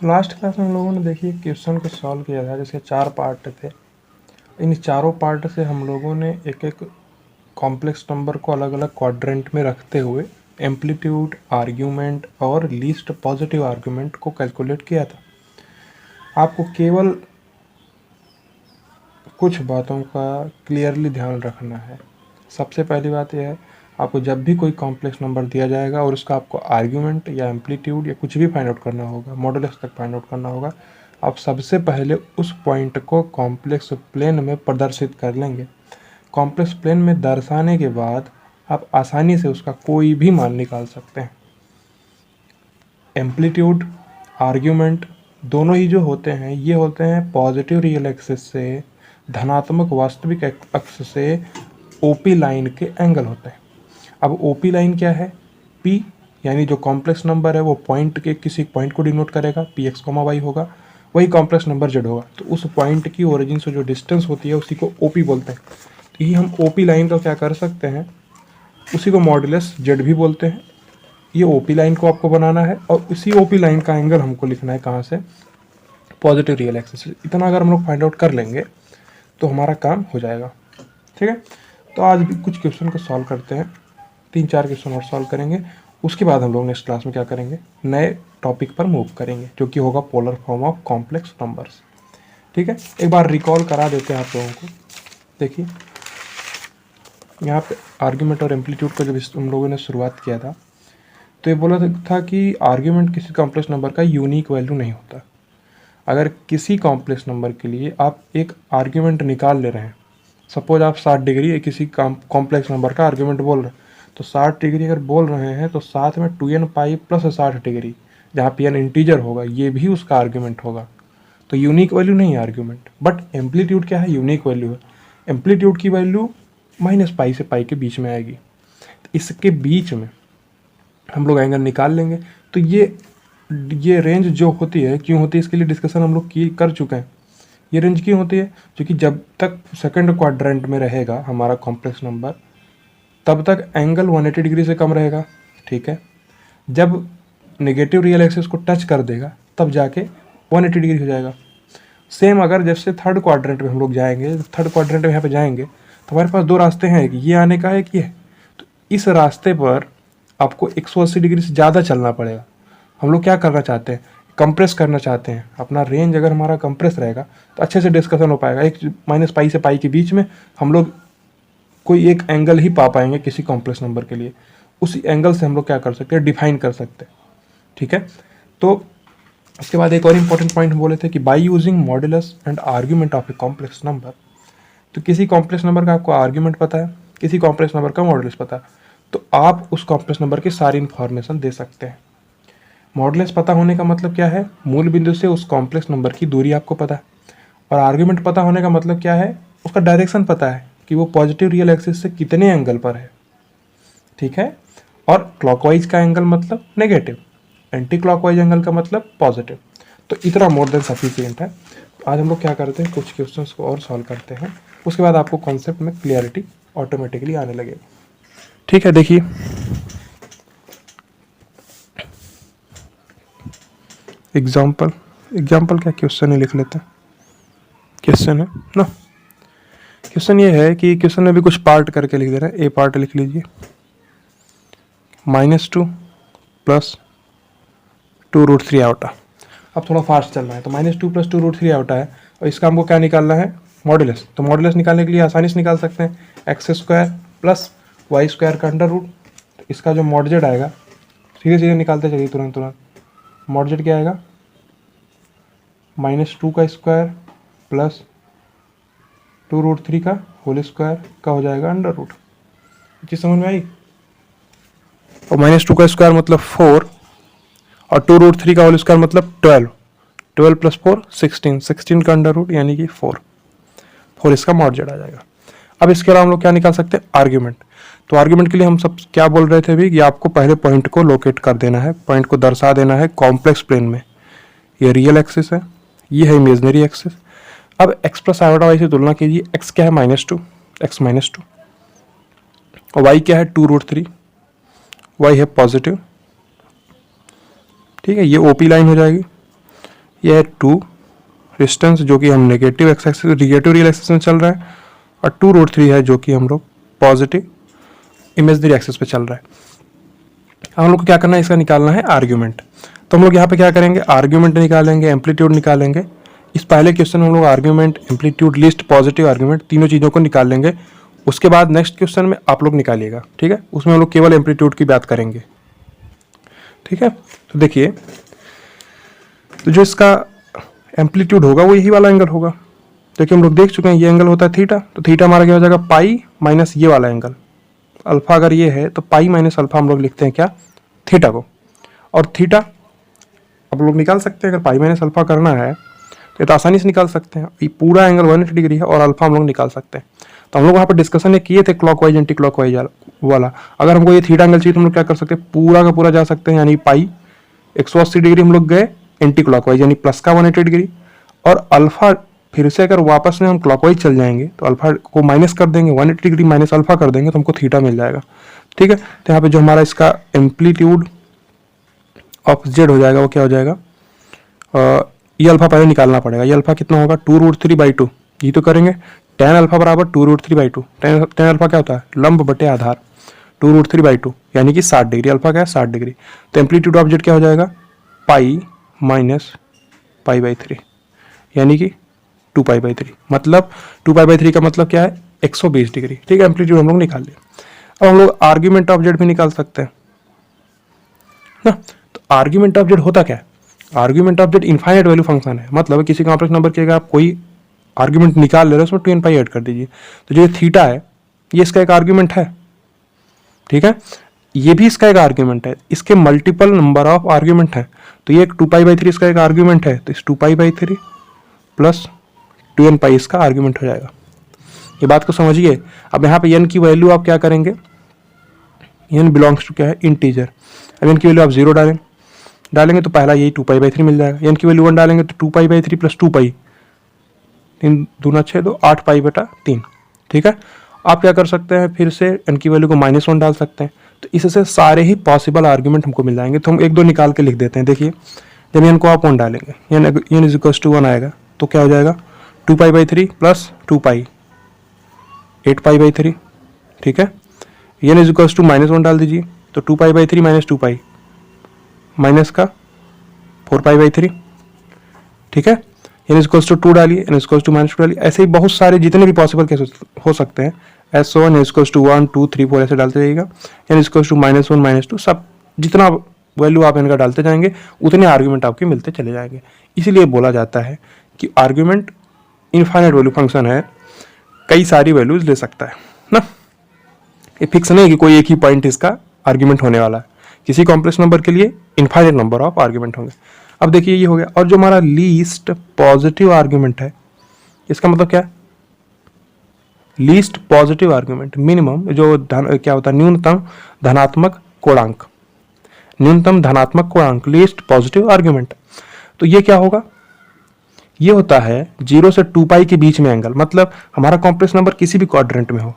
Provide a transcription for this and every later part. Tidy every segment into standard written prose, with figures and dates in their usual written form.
Last class में हम लोगों ने देखिए क्वेश्चन को सॉल्व किया था जिसके 4 पार्ट थे। इन चारों पार्ट से हम लोगों ने एक एक कॉम्प्लेक्स नंबर को अलग अलग क्वाड्रेंट में रखते हुए एम्पलीट्यूड, आर्ग्यूमेंट और लीस्ट पॉजिटिव आर्ग्यूमेंट को कैलकुलेट किया था। आपको केवल कुछ बातों का क्लियरली ध्यान रखना है। सबसे पहली बात यह है, आपको जब भी कोई कॉम्प्लेक्स नंबर दिया जाएगा और उसका आपको आर्ग्यूमेंट या एम्पलीट्यूड या कुछ भी फाइंड आउट करना होगा, मॉडुलस तक फाइंड आउट करना होगा, आप सबसे पहले उस पॉइंट को कॉम्प्लेक्स प्लेन में प्रदर्शित कर लेंगे। कॉम्प्लेक्स प्लेन में दर्शाने के बाद आप आसानी से उसका कोई भी मान निकाल सकते हैं। एम्पलीट्यूड, आर्ग्यूमेंट दोनों ही जो होते हैं ये होते हैं पॉजिटिव रियल एक्सिस से धनात्मक वास्तविक अक्ष से ओपी लाइन के एंगल होते हैं। अब ओपी लाइन क्या है? पी यानी जो कॉम्प्लेक्स नंबर है वो पॉइंट के किसी पॉइंट को डिनोट करेगा, पी एक्स कोमा वाई होगा, वही कॉम्प्लेक्स नंबर जेड होगा। तो उस पॉइंट की ओरिजिन से जो डिस्टेंस होती है उसी को ओपी बोलते हैं। तो ये हम ओपी लाइन को क्या कर सकते हैं, उसी को मॉडुलस जेड भी बोलते हैं। ये ओपी लाइन को आपको बनाना है और उसी ओपी लाइन का एंगल हमको लिखना है कहाँ से? Positive real axis. इतना अगर हम लोग फाइंड आउट कर लेंगे तो हमारा काम हो जाएगा। ठीक है, तो आज भी कुछ क्वेश्चन को सॉल्व करते हैं, 3-4 क्वेश्चन और सॉल्व करेंगे। उसके बाद हम लोग नेक्स्ट क्लास में क्या करेंगे, नए टॉपिक पर मूव करेंगे जो कि होगा polar form of complex numbers. ठीक है, एक बार रिकॉल करा देते हैं आप लोगों को। देखिए यहाँ पे आर्ग्यूमेंट और एम्पलीट्यूड को जब हम लोगों ने शुरुआत किया था तो ये बोला था कि आर्ग्यूमेंट किसी कॉम्प्लेक्स नंबर का यूनिक वैल्यू नहीं होता। अगर किसी कॉम्प्लेक्स नंबर के लिए आप एक आर्ग्यूमेंट निकाल ले रहे हैं, सपोज आप 60 डिग्री किसी कॉम्प्लेक्स नंबर का आर्ग्यूमेंट बोल रहे हैं, तो 60 डिग्री अगर बोल रहे हैं तो साथ में 2n पाई प्लस 60 डिग्री, जहाँ p n इंटीजर होगा, ये भी उसका आर्ग्यूमेंट होगा। तो यूनिक वैल्यू नहीं है आर्ग्यूमेंट। बट एम्पलीट्यूड क्या है? यूनिक वैल्यू है। एम्पलीट्यूड की वैल्यू -पाई से पाई के बीच में आएगी। तो इसके बीच में हम लोग एंगल निकाल लेंगे। तो ये रेंज जो होती है, क्यों होती है इसके लिए डिस्कशन हम लोग कर चुके हैं। ये रेंज क्यों होती है? क्योंकि जब तक सेकंड क्वाड्रेंट में रहेगा हमारा कॉम्प्लेक्स नंबर तब तक एंगल 180 डिग्री से कम रहेगा। ठीक है, जब नेगेटिव रियल एक्सिस को टच कर देगा तब जाके 180 डिग्री हो जाएगा। सेम अगर जैसे थर्ड क्वाड्रेंट में हम लोग जाएंगे, थर्ड क्वाड्रेंट में यहाँ पे जाएंगे तो हमारे पास 2 रास्ते हैं, एक ये आने का है, एक ये। तो इस रास्ते पर आपको 180 डिग्री से ज़्यादा चलना पड़ेगा। हम लोग क्या करना चाहते हैं? कंप्रेस करना चाहते हैं अपना रेंज। अगर हमारा कंप्रेस रहेगा तो अच्छे से डिस्कशन हो पाएगा। एक -पाई से पाई के बीच में हम लोग कोई एक एंगल ही पा पाएंगे किसी कॉम्प्लेक्स नंबर के लिए। उसी एंगल से हम लोग क्या कर सकते हैं? डिफाइन कर सकते हैं। ठीक है, तो इसके बाद एक और इम्पॉर्टेंट पॉइंट बोले थे कि by using modulus and argument of a complex number. तो किसी कॉम्प्लेक्स नंबर का आपको आर्ग्यूमेंट पता है, किसी कॉम्प्लेक्स नंबर का मॉडुलस पता है, तो आप उस कॉम्प्लेक्स नंबर की सारी इन्फॉर्मेशन दे सकते हैं। मॉडुलस पता होने का मतलब क्या है? मूल बिंदु से उस कॉम्प्लेक्स नंबर की दूरी आपको पता है। और आर्ग्यूमेंट पता होने का मतलब क्या है? उसका डायरेक्शन पता है कि वो पॉजिटिव रियल एक्सिस से कितने एंगल पर है। ठीक है, और क्लॉकवाइज का एंगल मतलब नेगेटिव, एंटी क्लॉकवाइज एंगल का मतलब पॉजिटिव। तो इतना मोर देन सफिशिएंट है। आज हम लोग क्या करते हैं, कुछ क्वेश्चंस को और सॉल्व करते हैं। उसके बाद आपको कॉन्सेप्ट में क्लियरिटी ऑटोमेटिकली आने लगेगी। ठीक है, देखिए एग्जाम्पल क्या क्वेश्चन ही लिख लेते हैं। क्वेश्चन है ना, क्वेश्चन ये है कि क्वेश्चन में भी कुछ पार्ट करके लिख दे रहे हैं। ए पार्ट लिख लीजिए, -2 + 2√3 आउटा। अब थोड़ा फास्ट चलना है तो -2 + 2√3 आउटा है और इसका हमको क्या निकालना है? मॉडुलस। तो मॉडुलस निकालने के लिए आसानी से निकाल सकते हैं, x² + y² का अंडर रूट। तो इसका जो मॉडजेड आएगा, सीधे सीधे निकालते चलिए तुरंत तुरंत। मॉडजेड क्या आएगा? -2 का स्क्वायर + 2√3 का होल स्क्वायर का हो जाएगा अंडर रूट। चीज़ समझ में आई? और -2 का स्क्वायर मतलब 4 और 2√3 का होल स्क्वायर मतलब 12 + 4 16 का अंडर रूट यानी कि 4 इसका मॉडजेड आ जाएगा। अब इसके अलावा हम लोग क्या निकाल सकते हैं? आर्ग्यूमेंट। तो आर्ग्यूमेंट के लिए हम सब क्या बोल रहे थे अभी कि आपको पहले पॉइंट को लोकेट कर देना है, पॉइंट को दर्शा देना है कॉम्प्लेक्स प्लेन में। ये रियल एक्सिस है, ये है इमेजनरी एक्सिस। अब x + i/y से तुलना कीजिए। x क्या है? -2, x -2, और y क्या है? 2√3, y है पॉजिटिव। ठीक है, ये ओपी लाइन हो जाएगी। ये है 2 डिस्टेंस जो कि हम negative x axis negative real axis में चल रहा है, और 2√3 है जो कि हम लोग पॉजिटिव इमेजनरी एक्सिस पे चल रहा है। हम लोग को क्या करना है, इसका निकालना है आर्ग्यूमेंट। तो हम लोग यहाँ पे क्या करेंगे, आर्ग्यूमेंट निकालेंगे, एम्पलीट्यूड निकालेंगे। इस पहले क्वेश्चन में हम लोग argument, amplitude, list, positive argument तीनों चीज़ों को निकाल लेंगे। उसके बाद नेक्स्ट क्वेश्चन में आप लोग निकालिएगा, ठीक है। उसमें हम लोग केवल एम्पलीट्यूड की बात करेंगे, ठीक है। तो देखिए, तो जो इसका एम्पलीट्यूड होगा वो यही वाला एंगल होगा। देखिए हम लोग देख चुके हैं ये एंगल होता है थीटा, तो थीटा हमारा क्या हो जाएगा, पाई माइनस ये वाला एंगल अल्फा। अगर ये है तो पाई माइनस अल्फा हम लोग लिखते हैं क्या, थीटा को। और थीटा आप लोग निकाल सकते हैं, अगर पाई माइनस अल्फा करना है तो ये तो आसानी से निकाल सकते हैं। ये पूरा एंगल 180 डिग्री है और अल्फा हम लोग निकाल सकते हैं। तो हम लोग वहाँ पर डिस्कशन ये किए थे क्लॉकवाइज एंटी क्लॉकवाइज वाला। अगर हमको ये थीटा एंगल चाहिए तो हम लोग क्या कर सकते हैं, पूरा का पूरा जा सकते हैं, यानी पाई 180 डिग्री हम लोग गए एंटी क्लॉकवाइज यानी प्लस का 180 डिग्री, और अल्फा फिर से अगर वापस में हम क्लॉकवाइज चल जाएंगे तो अल्फा को माइनस कर देंगे, 180 डिग्री माइनस अल्फा कर देंगे तो हमको थीटा मिल जाएगा, ठीक है। तो यहाँ पे जो हमारा इसका एम्पलीट्यूड ऑफ जेड हो जाएगा वो क्या हो जाएगा, ये अल्फा पहले निकालना पड़ेगा। ये अल्फा कितना होगा, 2√3/2। ये तो करेंगे, tan अल्फा बराबर 2√3/2। tan अल्फा क्या होता है, लंब बटे आधार, 2√3/2 यानी कि 60 डिग्री। अल्फा क्या है, 60 डिग्री। तो एम्पलीट्यूड ऑफ जेड क्या हो जाएगा, पाई माइनस पाई/3 यानी कि 2π/3। मतलब 2π/3 का मतलब क्या है, 120 डिग्री, ठीक है। एम्पलीट्यूड हम लोग निकाल लिया। अब हम लोग आर्ग्यूमेंट ऑफ जेड भी निकाल सकते हैं ना। तो आर्ग्यूमेंट ऑफ जेड होता क्या है, argument of Z infinite value function है। मतलब किसी कॉम्प्लेक्स नंबर की अगर आप कोई आर्ग्यूमेंट निकाल ले रहे हो उसमें 2n पाई ऐड कर दीजिए। तो जो थीटा है ये इसका एक आर्ग्यूमेंट है, ठीक है। ये भी इसका एक आर्ग्यूमेंट है, इसके मल्टीपल नंबर ऑफ आर्ग्यूमेंट है। तो ये एक 2π/3 इसका एक आर्ग्यूमेंट है, तो इस 2π/3 प्लस 2n पाई इसका आर्ग्यूमेंट हो जाएगा। ये बात को समझिए। अब यहाँ पे n की वैल्यू आप क्या करेंगे, n बिलोंग्स टू क्या है, इंटीजर। अब n की वैल्यू आप 0 डालेंगे तो पहला यही 2π/3 मिल जाएगा। n की वैल्यू 1 डालेंगे तो 2π/3 प्लस 2π, 3 दूना 6 2 8π/3, ठीक है। आप क्या कर सकते हैं, फिर से n की वैल्यू को -1 डाल सकते हैं। तो इससे सारे ही पॉसिबल आर्ग्यूमेंट हमको मिल जाएंगे। तो हम एक दो निकाल के लिख देते हैं। देखिए जब n को आप 1 डालेंगे, n इज 1 आएगा तो क्या हो जाएगा, 2π/3 प्लस 2π 8π/3, ठीक है। n इज -1 डाल दीजिए तो 2π/3 माइनस 2π माइनस का 4π/3, ठीक है। n इज 2 डालिए, n इज -2 डालिए। ऐसे ही बहुत सारे जितने भी पॉसिबल केस हो सकते हैं, S1 n इज 1 2 3 4 ऐसे डालते जाइएगा। n इज -1 -2 सब जितना वैल्यू आप इनका डालते जाएंगे उतने आर्ग्यूमेंट आपके मिलते चले जाएंगे। इसीलिए बोला जाता है कि आर्ग्यूमेंट इनफाइनाइट वैल्यू फंक्शन है, कई सारी वैल्यूज ले सकता है ना। ये फिक्स नहीं है कि कोई एक ही पॉइंट इसका आर्ग्यूमेंट होने वाला है। किसी कॉम्प्लेक्स नंबर के लिए इनफाइनाइट नंबर ऑफ आर्ग्यूमेंट होंगे। अब देखिए ये हो गया। और जो हमारा लीस्ट पॉजिटिव आर्ग्यूमेंट है, इसका मतलब क्या है, लीस्ट पॉजिटिव आर्ग्यूमेंट, मिनिमम जो क्या होता है, न्यूनतम धनात्मक कोणांक, न्यूनतम धनात्मक कोणांक, लीस्ट पॉजिटिव आर्ग्यूमेंट। तो ये क्या होगा, ये होता है 0 से 2π के बीच में एंगल। मतलब हमारा कॉम्प्लेक्स नंबर किसी भी क्वाड्रेंट में हो,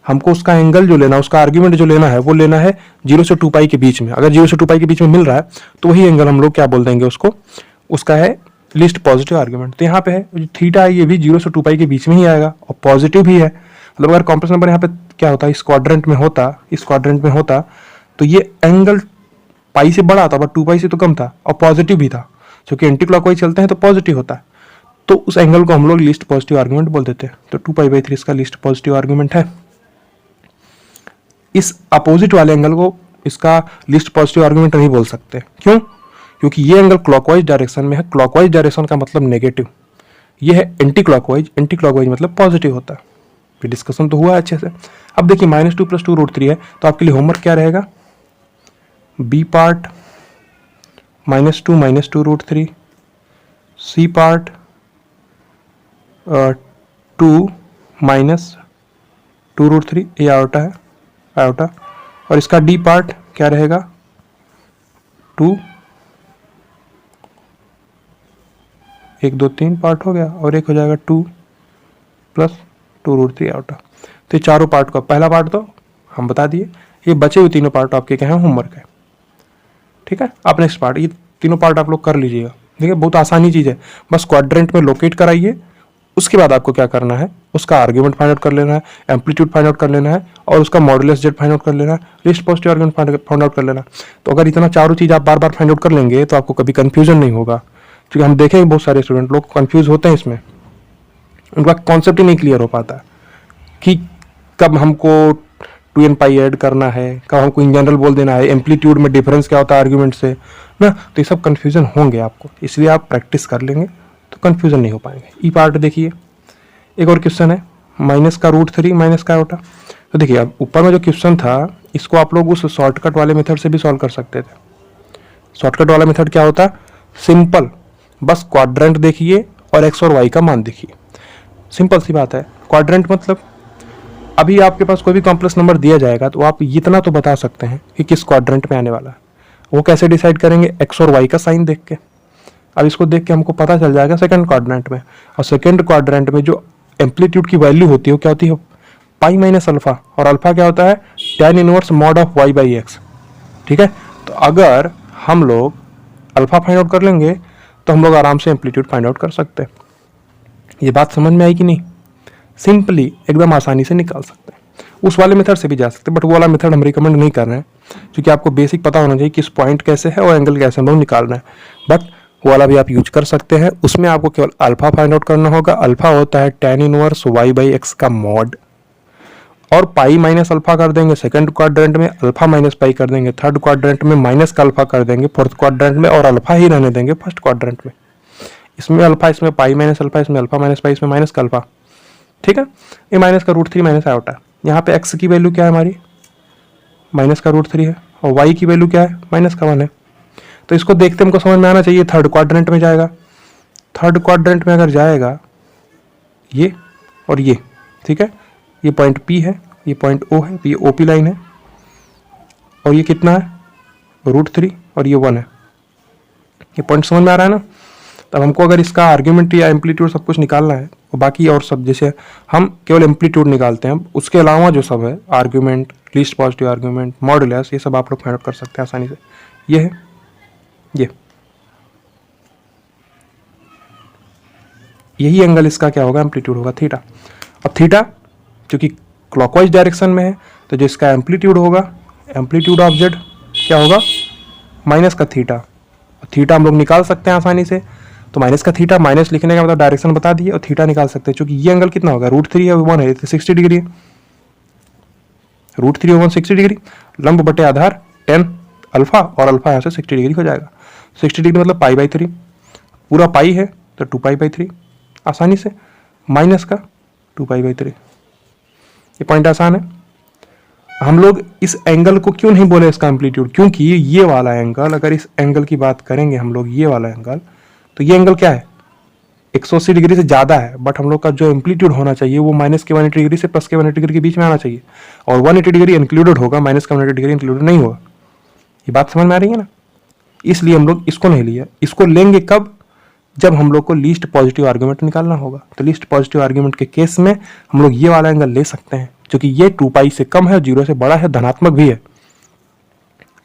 हमको उसका एंगल जो लेना, उसका आर्ग्यूमेंट जो लेना है वो लेना है 0 से 2π के बीच में। अगर 0 से 2π के बीच में मिल रहा है तो वही एंगल हम लोग क्या बोल देंगे उसको, उसका है लीस्ट पॉजिटिव आर्ग्यूमेंट। तो यहाँ पे है जो थीटा है ये भी 0 से 2π के बीच में ही आएगा और पॉजिटिव भी है। मतलब अगर कॉम्प्लेक्स नंबर यहाँ पे क्या होता है, इस क्वाड्रेंट में होता तो ये एंगल पाई से बड़ा था बट 2π से तो कम था और पॉजिटिव भी था, क्योंकि एंटी क्लॉकवाइज चलते हैं तो पॉजिटिव होता है। तो उस एंगल को हम लोग लीस्ट पॉजिटिव आर्ग्यूमेंट बोल देते हैं। तो 2π/3 इसका लीस्ट पॉजिटिव आर्ग्यूमेंट है। इस अपोजिट वाले एंगल को इसका लीस्ट पॉजिटिव आर्ग्यूमेंट नहीं बोल सकते। क्यों? क्योंकि ये एंगल क्लॉकवाइज डायरेक्शन में है। क्लॉकवाइज डायरेक्शन का मतलब नेगेटिव, ये है एंटी क्लॉकवाइज, एंटी क्लॉकवाइज मतलब पॉजिटिव होता है। ये डिस्कशन तो हुआ है अच्छे से। अब देखिए -2 + 2√3 है, तो आपके लिए होमवर्क क्या रहेगा, बी पार्ट -2 - 2√3, सी पार्ट 2 - 2√3, ये आयोटा, और इसका डी पार्ट क्या रहेगा 2, 1 2 3 पार्ट हो गया और एक हो जाएगा 2 + 2√3 आयोटा। तो ये चारों पार्ट का पहला पार्ट तो हम बता दिए, ये बचे हुए तीनों पार्ट आपके क्या है, होमवर्क है, ठीक है। आप नेक्स्ट पार्ट, ये तीनों पार्ट आप लोग कर लीजिएगा, देखिए बहुत आसानी चीज़ है, बस क्वाड्रेंट में लोकेट कराइए। उसके बाद आपको क्या करना है, उसका आर्ग्यूमेंट फाइंड आउट कर लेना है, एम्पलीट्यूड फाइंड आउट कर लेना है और उसका मॉडुलस जेड फाइंड आउट कर लेना है, least positive argument find out कर लेना। तो अगर इतना चारों चीज़ आप बार बार फाइंड आउट कर लेंगे तो आपको कभी कन्फ्यूजन नहीं होगा। क्योंकि हम देखेंगे बहुत सारे स्टूडेंट लोग कन्फ्यूज होते हैं इसमें, उनका कॉन्सेप्ट ही नहीं क्लियर हो पाता कि कब हमको 2n पाई ऐड करना है, कब हमको इन जनरल बोल देना है, एम्पलीट्यूड में डिफरेंस क्या होता है आर्ग्यूमेंट से ना। तो ये सब कन्फ्यूजन होंगे आपको, इसलिए आप प्रैक्टिस कर लेंगे तो कन्फ्यूजन नहीं हो पाएंगे। ई पार्ट देखिए, एक और क्वेश्चन है माइनस का रूट 3 माइनस का आयोटा। तो देखिए अब ऊपर में जो क्वेश्चन था इसको आप लोग उस शॉर्टकट वाले मेथड से भी सॉल्व कर सकते थे। शॉर्टकट वाला मेथड क्या होता है, सिंपल, बस क्वाड्रेंट देखिए और एक्स और वाई का मान देखिए, सिंपल सी बात है। क्वाड्रेंट मतलब अभी आपके पास कोई भी कॉम्प्लेक्स नंबर दिया जाएगा तो आप इतना तो बता सकते हैं कि किस क्वाड्रेंट में आने वाला है। वो कैसे डिसाइड करेंगे, एक्स और वाई का साइन देख के। अब इसको देख के हमको पता चल जाएगा सेकंड क्वाड्रेंट में, और सेकंड क्वाड्रेंट में जो एम्पलीट्यूड की वैल्यू होती है वो क्या होती है, पाई माइनस अल्फा, और अल्फा क्या होता है, tan inverse mod of y by x. ठीक है, तो अगर हम लोग अल्फा फाइंड आउट कर लेंगे तो हम लोग आराम से एम्पलीट्यूड फाइंड आउट कर सकते हैं। ये बात समझ में आई कि नहीं, सिंपली एकदम आसानी से निकाल सकते हैं। उस वाले मेथड से भी जा सकते हैं, बट वो वाला मेथड हम रिकमेंड नहीं कर रहे हैं, क्योंकि आपको बेसिक पता होना चाहिए किस पॉइंट कैसे है और एंगल कैसे हम लोग निकाल रहे हैं। बट वो वाला भी आप यूज कर सकते हैं, उसमें आपको केवल अल्फा फाइंड आउट करना होगा। अल्फा होता है tan inverse y by x का मॉड, और पाई माइनस अल्फा कर देंगे सेकंड क्वाड्रेंट में, अल्फा माइनस पाई कर देंगे थर्ड क्वाड्रेंट में, माइनस का अल्फा कर देंगे फोर्थ क्वाड्रेंट में, और अल्फा ही रहने देंगे फर्स्ट क्वाड्रेंट में। इसमें अल्फा, इसमें पाई माइनस अल्फा, इसमें अल्फा माइनस पाई, इसमें माइनस का अल्फा। ठीक है, ये माइनस का रूट 3 माइनस आयोटा। यहाँ पे एक्स की वैल्यू क्या है हमारी, माइनस का रूट 3 है, और वाई की वैल्यू क्या है, माइनस का 1 है। तो इसको देखते हमको समझ में आना चाहिए थर्ड क्वाड्रेंट में जाएगा। थर्ड क्वाड्रेंट में अगर जाएगा ये और ये, ठीक है, ये पॉइंट P है, ये पॉइंट O है, तो ये OP लाइन है, और ये कितना है, रूट 3, और ये 1 है। ये पॉइंट समझ में आ रहा है ना। तब हमको अगर इसका आर्ग्यूमेंट या एम्पलीट्यूड सब कुछ निकालना है, और बाकी और सब जैसे हम केवल एम्पलीट्यूड निकालते हैं, उसके अलावा जो सब है argument, least positive argument, modulus, ये सब आप लोग फाइंड आउट कर सकते हैं आसानी से। ये है, ये यही एंगल इसका क्या होगा, एम्पलीट्यूड होगा थीटा। अब थीटा क्योंकि क्लॉकवाइज डायरेक्शन में है, तो जो इसका एम्पलीट्यूड होगा, एम्पलीट्यूड ऑफ जेड क्या होगा, माइनस का थीटा। थीटा हम लोग निकाल सकते हैं आसानी से, तो माइनस का थीटा, माइनस लिखने का मतलब डायरेक्शन बता दिए, और थीटा निकाल सकते हैं। क्योंकि ये एंगल कितना होगा, रूट 3 है, 1 है, 60 डिग्री है। रूट 3 और 1 60 डिग्री, लंब बटे आधार 10 अल्फा, और अल्फा यहाँ से 60 डिग्री हो जाएगा। 60 डिग्री मतलब पाई बाई 3, पूरा पाई है तो 2 पाई बाई 3, आसानी से माइनस का 2 पाई बाई 3। ये पॉइंट आसान है। हम लोग इस एंगल को क्यों नहीं बोले इसका एम्पलीट्यूड, क्योंकि ये वाला एंगल, अगर इस एंगल की बात करेंगे हम लोग, ये वाला एंगल, तो ये एंगल क्या है, 180 डिग्री से ज़्यादा है, बट हम लोग का जो एम्पलीट्यूड होना चाहिए वो माइनस के 180 डिग्री से प्लस के 180 डिग्री के बीच में आना चाहिए, और 180 डिग्री इंक्लूडेड होगा, माइनस का 180 डिग्री इंक्लूडेड नहीं होगा। ये बात समझ में आ रही है ना। इसलिए हम लोग इसको नहीं लिया। इसको लेंगे कब, जब हम लोग को लीस्ट पॉजिटिव आर्ग्यूमेंट निकालना होगा। तो लीस्ट पॉजिटिव आर्ग्यूमेंट के केस में हम लोग ये वाला एंगल ले सकते हैं, क्योंकि ये 2 पाई से कम है, 0 से बड़ा है, धनात्मक भी है।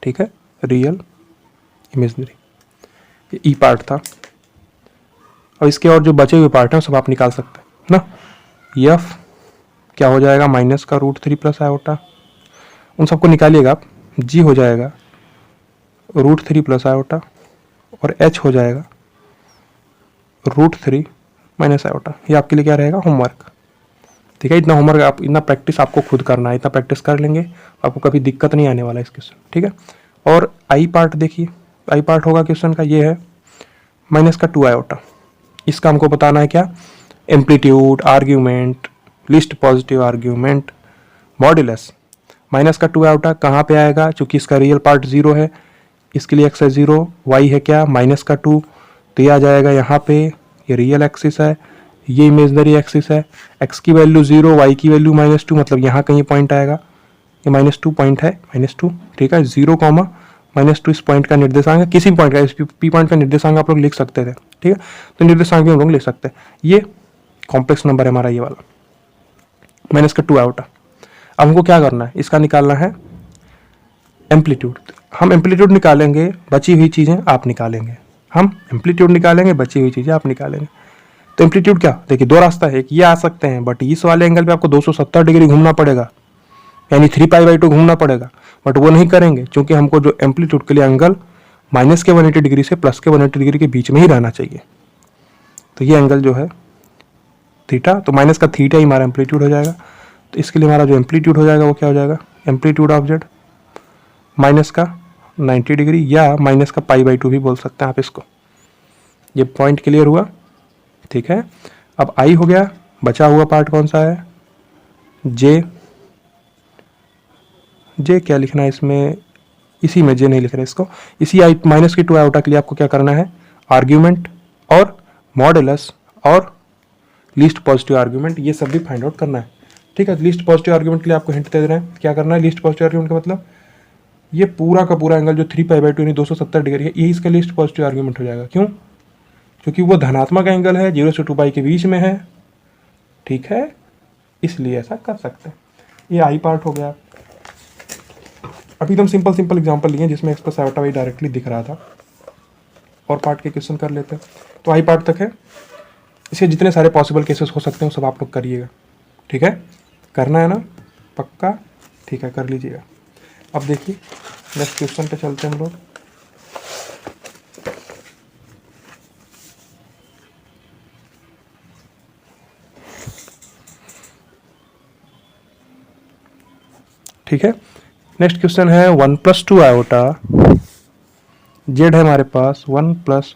ठीक है, रियल इमेजिनरी, ई पार्ट था। और इसके और जो बचे हुए पार्ट हैं सब आप निकाल सकते हैं ना। एफ क्या हो जाएगा, माइनस का रूट 3 प्लस आयोटा, उन सबको निकालिएगा आप। जी हो जाएगा रूट 3 प्लस आयोटा, और एच हो जाएगा रूट 3 माइनस आयोटा। ये आपके लिए क्या रहेगा, होमवर्क। ठीक है, इतना होमवर्क आप, इतना प्रैक्टिस आपको खुद करना है। इतना प्रैक्टिस कर लेंगे आपको कभी दिक्कत नहीं आने वाला इस क्वेश्चन। ठीक है, और आई पार्ट देखिए, आई पार्ट होगा क्वेश्चन का, ये है माइनस का 2 आयोटा। इसका हमको बताना है क्या, amplitude, argument, least positive argument, modulus. Minus का 2 आयोटा कहाँ पे आएगा, चूंकि इसका रियल पार्ट 0 है, इसके लिए एक्स है 0, वाई है क्या, माइनस का 2, तो ये आ जाएगा यहाँ पे। ये रियल एक्सिस है, ये इमेजनरी एक्सिस है। एक्स की वैल्यू 0, वाई की वैल्यू -2, मतलब यहाँ कहीं पॉइंट आएगा। ये -2 पॉइंट है, -2। ठीक है, 0, -2 इस पॉइंट का निर्देशांक है, किसी भी पॉइंट का, इस पी पॉइंट का निर्देशांक आप लोग लिख सकते थे। ठीक है, तो निर्देशांक भी हम लोग लिख सकते हैं। ये कॉम्प्लेक्स नंबर है हमारा, ये वाला माइनस का 2 आयोटा। अब हमको क्या करना है, इसका निकालना है एम्पलीट्यूड। हम एम्पलीट्यूड निकालेंगे, बची हुई चीज़ें आप निकालेंगे। हम एम्पलीट्यूड निकालेंगे, बची हुई चीज़ें आप निकालेंगे। तो एम्पलीट्यूड क्या, देखिए दो रास्ता है, एक ये आ सकते हैं, बट इस वाले एंगल पे आपको 270 डिग्री घूमना पड़ेगा, यानी 3π/2 घूमना पड़ेगा, बट वो नहीं करेंगे क्योंकि हमको जो एम्पलीट्यूड के लिए एंगल माइनस के 180 डिग्री से प्लस के 180 डिग्री के बीच में ही रहना चाहिए। तो ये एंगल जो है थीटा, तो माइनस का थीटा ही हमारा एम्पलीट्यूड हो जाएगा। तो इसके लिए हमारा जो एम्पलीट्यूड हो जाएगा वो क्या हो जाएगा, एम्पलीट्यूड ऑफ जेड माइनस का 90 डिग्री, या माइनस का π/2 भी बोल सकते हैं आप इसको। ये पॉइंट क्लियर हुआ, ठीक है। अब आई हो गया, बचा हुआ पार्ट कौन सा है, जे। जे क्या लिखना है इसमें, इसी में जे नहीं लिख रहे इसको, इसी आई माइनस की 2 आयोटा के लिए आपको क्या करना है, आर्ग्यूमेंट और मॉडुलस और लीस्ट पॉजिटिव आर्ग्यूमेंट, ये सब भी फाइंड आउट करना है, ठीक है। लीस्ट पॉजिटिव आर्ग्यूमेंट के लिए आपको हिंट दे रहे हैं, क्या करना है, लीस्ट पॉजिटिव आर्ग्यूमेंट का मतलब ये पूरा का पूरा एंगल जो 3π/2 यानी 270 डिग्री है, ये इसका लीस्ट पॉजिटिव आर्ग्यूमेंट हो जाएगा। क्यों, क्योंकि वो धनात्मक एंगल है, 0 से 2π के बीच में है, ठीक है, इसलिए ऐसा कर सकते हैं। ये आई पार्ट हो गया। अभी एकदम सिंपल एग्जांपल लिए जिसमें x plus iota y directly दिख रहा था, और पार्ट के क्वेश्चन कर लेते हैं। तो आई पार्ट तक है, इसके जितने सारे पॉसिबल केसेस हो सकते हैं वो सब आप लोग करिएगा, ठीक है, करना है ना पक्का, ठीक है, कर लीजिएगा। अब देखिए नेक्स्ट क्वेश्चन पे चलते हैं हम लोग। ठीक है, नेक्स्ट क्वेश्चन है 1 + 2 आयोटा, जेड है हमारे पास 1 +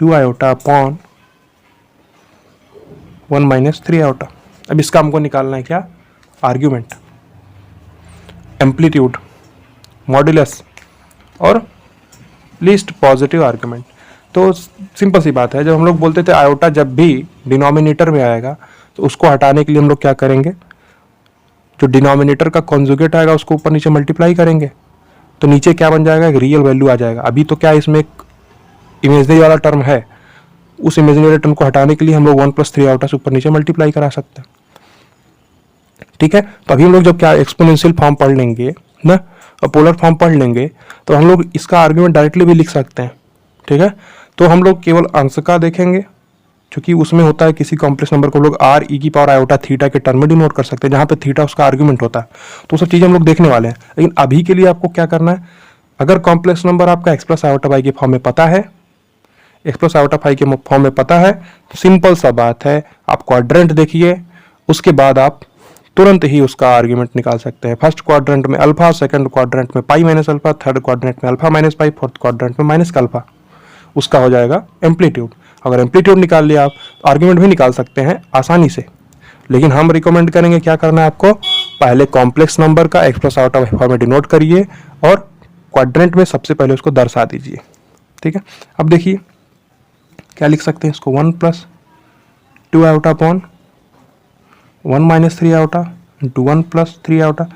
2 आयोटा अपॉन 1 - 3 आयोटा। अब इसका हमको निकालना है क्या, आर्ग्यूमेंट, एम्पलीट्यूड, मॉडुलस और लीस्ट पॉजिटिव आर्ग्यूमेंट। तो सिंपल सी बात है, जब हम लोग बोलते थे आयोटा जब भी डिनोमिनेटर में आएगा तो उसको हटाने के लिए हम लोग क्या करेंगे, जो डिनोमिनेटर का कॉन्जुगेट आएगा उसको ऊपर नीचे मल्टीप्लाई करेंगे, तो नीचे क्या बन जाएगा, एक रियल वैल्यू आ जाएगा। अभी तो क्या इसमें एक इमेजनरी वाला टर्म है, उस इमेजनरी टर्म को हटाने के लिए हम लोग 1 + 3 आयोटा से ऊपर नीचे मल्टीप्लाई करा सकते हैं, ठीक है। तो अभी हम लोग जब क्या एक्सपोनेंशियल फॉर्म पढ़ लेंगे ना, और पोलर फॉर्म पढ़ लेंगे, तो हम लोग इसका आर्ग्यूमेंट डायरेक्टली भी लिख सकते हैं, ठीक है। तो हम लोग केवल अंश का देखेंगे, क्योंकि उसमें होता है किसी कॉम्प्लेक्स नंबर को हम लोग r e⁻i के टर्म में डिनोट कर सकते हैं, जहाँ पे थीटा उसका आर्ग्यूमेंट होता है। तो सब चीज़ें हम लोग देखने वाले हैं, लेकिन अभी के लिए आपको क्या करना है, अगर कॉम्प्लेक्स नंबर आपका x + i के फॉर्म में पता है, x + i के फॉर्म में पता है, सिंपल सा बात है, आप क्वाड्रेंट देखिए, उसके बाद आप तुरंत ही उसका आर्ग्यूमेंट निकाल सकते हैं। फर्स्ट क्वाड्रेंट में अल्फा, सेकंड क्वाड्रेंट में pi minus alpha, third quadrant में alpha minus pi, fourth quadrant में माइनस का अल्फा, उसका हो जाएगा एम्पलीट्यूड। अगर एम्पलीट्यूड निकाल लिया आप, आर्ग्यूमेंट भी निकाल सकते हैं आसानी से, लेकिन हम रिकमेंड करेंगे क्या करना है आपको, पहले कॉम्प्लेक्स नंबर का x + i फॉर्म में डिनोट करिए और क्वाड्रेंट में सबसे पहले उसको दर्शा दीजिए, ठीक है। अब देखिए क्या लिख सकते हैं इसको, 1 + 2 iota upon 1 - 3 iota into 1 + 3 iota.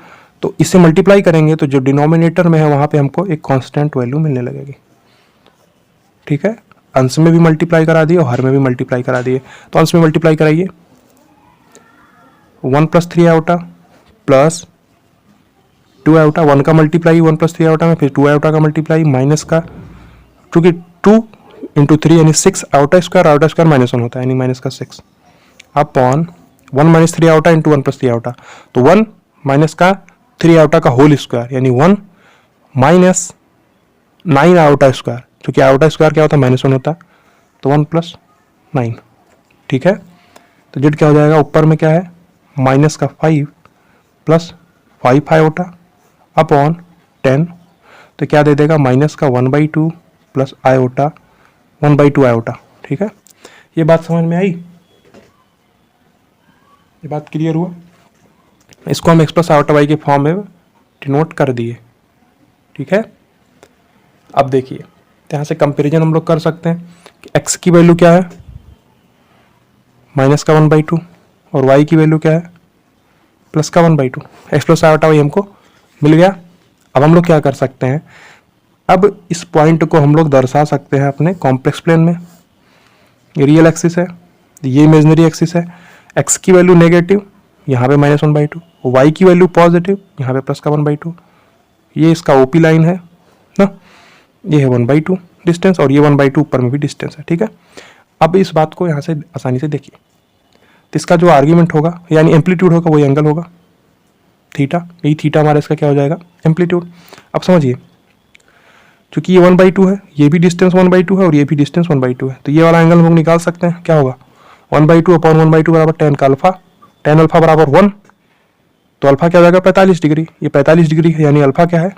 तो इससे मल्टीप्लाई करेंगे तो जो डिनोमिनेटर में है वहाँ पे हमको एक कांस्टेंट वैल्यू मिलने लगेगी, ठीक है। अंश में भी मल्टीप्लाई करा दिए और हर में भी मल्टीप्लाई करा दिए, तो अंश में मल्टीप्लाई कराइए, 1 + 3 आयोटा प्लस 2 आयोटा, 1 का मल्टीप्लाई 1 + 3 आयोटा में, फिर 2 आयोटा का मल्टीप्लाई माइनस का, क्योंकि 2 × 3 यानी 6 आयोटा स्क्वायर -1 होता है, यानी माइनस का 6 अपॉन 1 - 3 आयोटा इंटू 1 + 3 आयोटा, तो 1 माइनस का 3 आयोटा का होल स्क्वायर, यानी 1 - 9 आयोटा स्क्वायर, क्योंकि आयोटा स्क्वायर क्या होता है, -1 होता है, तो 1 + 9, ठीक है। तो जेड क्या हो जाएगा, ऊपर में क्या है, माइनस का 5 प्लस 5 आयोटा अपॉन 10, तो क्या दे देगा, माइनस का 1/2 प्लस आयोटा 1/2 आयोटा, ठीक है। ये बात समझ में आई, ये बात क्लियर हुआ। इसको हम x + i के फॉर्म में डिनोट कर दिए, ठीक है। अब देखिए यहाँ से कंपैरिजन हम लोग कर सकते हैं कि x की वैल्यू क्या है, माइनस का 1/2, और y की वैल्यू क्या है, प्लस का 1/2। x + i हमको मिल गया। अब हम लोग क्या कर सकते हैं, अब इस पॉइंट को हम लोग दर्शा सकते हैं अपने कॉम्प्लेक्स प्लेन में, ये रियल एक्सिस है, ये इमेजनरी एक्सिस है, x की वैल्यू नेगेटिव, यहाँ पे -1/2, y की वैल्यू पॉजिटिव, यहाँ पे प्लस का 1/2, ये इसका OP लाइन है ना, ये है 1/2, डिस्टेंस, और ये 1/2 ऊपर में भी डिस्टेंस है, ठीक है। अब इस बात को यहाँ से आसानी से देखिए, तो इसका जो आर्ग्यूमेंट होगा यानी एम्पलीट्यूड होगा वही एंगल होगा थीटा, यही थीटा हमारा इसका क्या हो जाएगा, एम्पलीट्यूड। अब समझिए, चूंकि ये 1/2 है, ये भी डिस्टेंस 1/2 है और ये भी डिस्टेंस 1/2 है, तो ये वाला एंगल हम लोग निकाल सकते हैं, क्या होगा 1/2 अपॉन 1/2 बराबर tan का अल्फा, tan अल्फा बराबर 1, तो अल्फा क्या हो जाएगा 45 डिग्री, ये 45 डिग्री है यानी अल्फा क्या है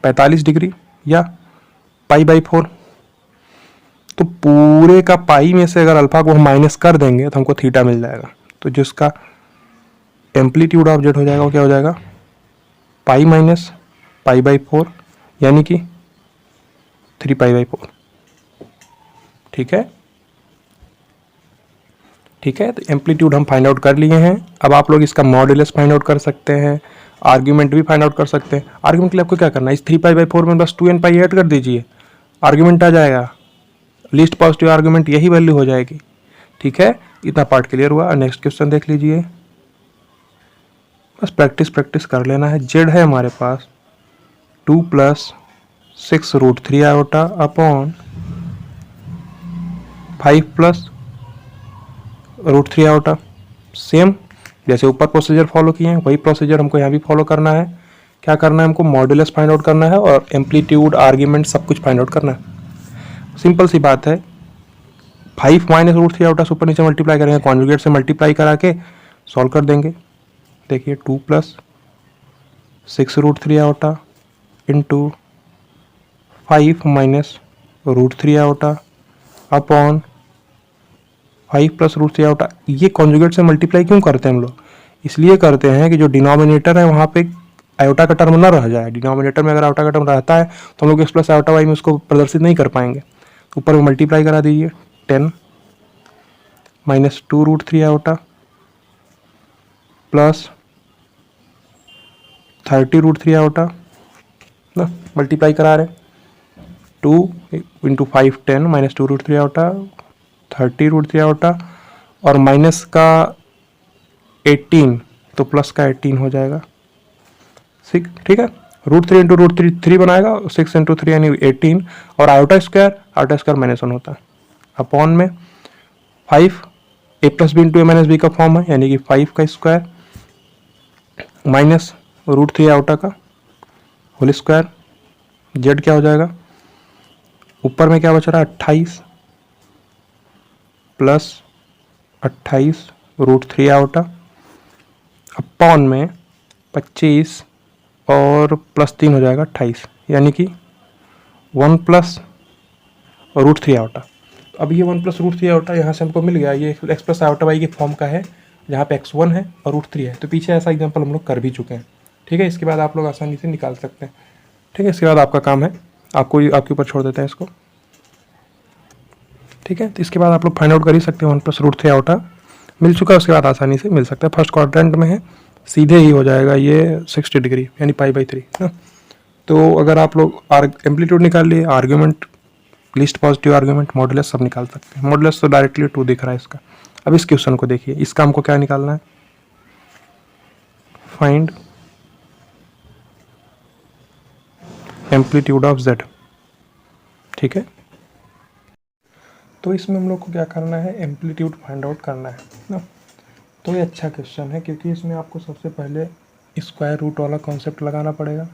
45 डिग्री या π/4। तो पूरे का पाई में से अगर अल्फा को हम माइनस कर देंगे तो हमको थीटा मिल जाएगा, तो जिसका एम्पलीट्यूड ऑफ जेट हो जाएगा वो क्या हो जाएगा पाई माइनस π/4 यानी कि 3π/4, ठीक है। ठीक है, तो एम्पलीट्यूड हम फाइंड आउट कर लिए हैं। अब आप लोग इसका मॉड्यूलस फाइंड आउट कर सकते हैं, आर्ग्यूमेंट भी फाइंड आउट कर सकते हैं। आर्ग्यूमेंट के लिए आपको क्या करना है, इस 3π/4 में बस 2n ऐड कर दीजिए, आर्ग्यूमेंट आ जाएगा, लीस्ट पॉजिटिव आर्ग्यूमेंट यही वैल्यू हो जाएगी, ठीक है। इतना पार्ट क्लियर हुआ। नेक्स्ट क्वेश्चन देख लीजिए, बस प्रैक्टिस कर लेना है। जेड है हमारे पास 2 + 6√3 आयोटा अपॉन 5 + √3 आयोटा। सेम जैसे ऊपर प्रोसीजर फॉलो किए हैं वही प्रोसीजर हमको यहाँ भी फॉलो करना है। क्या करना है हमको, मॉड्यूलस फाइंड आउट करना है और एम्पलीट्यूड आर्ग्यूमेंट सब कुछ फाइंड आउट करना है। सिंपल सी बात है, 5 - √3 आयोटा से ऊपर नीचे मल्टीप्लाई करेंगे, कॉन्जुगेट से मल्टीप्लाई करा के सॉल्व कर देंगे। देखिए 2 + 6√3 iota into 5 - √3 iota upon 5 + √3 iota. ये कॉन्जुगेट से मल्टीप्लाई क्यों करते हैं हम लोग, इसलिए करते हैं कि जो डिनोमिनेटर है वहाँ पे आयोटा का टर्म ना रह जाए। डिनोमिनेटर में अगर आयोटा का टर्म रहता है तो हम लोग x + आयोटा y में उसको प्रदर्शित नहीं कर पाएंगे। ऊपर में मल्टीप्लाई करा दीजिए, 10 - 2√3 आयोटा प्लस 30√3 आयोटा ना, मल्टीप्लाई करा रहे 2 × 5 10 - 2√3 आयोटा 30√3 आयोटा और माइनस का 18 तो प्लस का 18 हो जाएगा 6, ठीक है। √3 × √3 3 बनाएगा, 6 × 3 यानी 18 और आयोटा स्क्वायर -1 होता है अपॉन में 5 a + b × a - b का फॉर्म है यानी कि 5 का स्क्वायर माइनस √3 आयोटा का होल स्क्वायर। जेड क्या हो जाएगा, ऊपर में क्या बच रहा है 28 प्लस 28 √3 आयोटा अपॉन में 25 और प्लस 3 हो जाएगा 28 यानी कि 1 + √3 आयोटा। तो अब ये 1 + √3 आयोटा यहाँ से हमको मिल गया, ये x + आयोटा y के फॉर्म का है जहाँ पे x1 है और √3 है। तो पीछे ऐसा एग्जाम्पल हम लोग कर भी चुके हैं, ठीक है। इसके बाद आप लोग आसानी से निकाल सकते हैं, ठीक है। इसके बाद आपका काम है, आपको आपके ऊपर छोड़ देते हैं इसको, ठीक है। तो इसके बाद आप लोग फाइंड आउट कर ही सकते हैं, 1 + √3 आयोटा मिल चुका है, उसके बाद आसानी से मिल सकता है। फर्स्ट क्वाड्रेंट में है, सीधे ही हो जाएगा ये 60 डिग्री यानी π/3 ना। तो अगर आप लोग एम्पलीट्यूड निकाल लिए, argument, least positive argument, modulus सब निकाल सकते हैं। मॉडुलस तो डायरेक्टली 2 दिख रहा है इसका। अब इस क्वेश्चन को देखिए, इसका हमको क्या निकालना है, फाइंड एम्पलीट्यूड ऑफ z, ठीक है। तो इसमें हम लोग को क्या करना है, एम्पलीट्यूड फाइंड आउट करना है ना। तो ये अच्छा क्वेश्चन है क्योंकि इसमें आपको सबसे पहले स्क्वायर रूट वाला कॉन्सेप्ट लगाना पड़ेगा।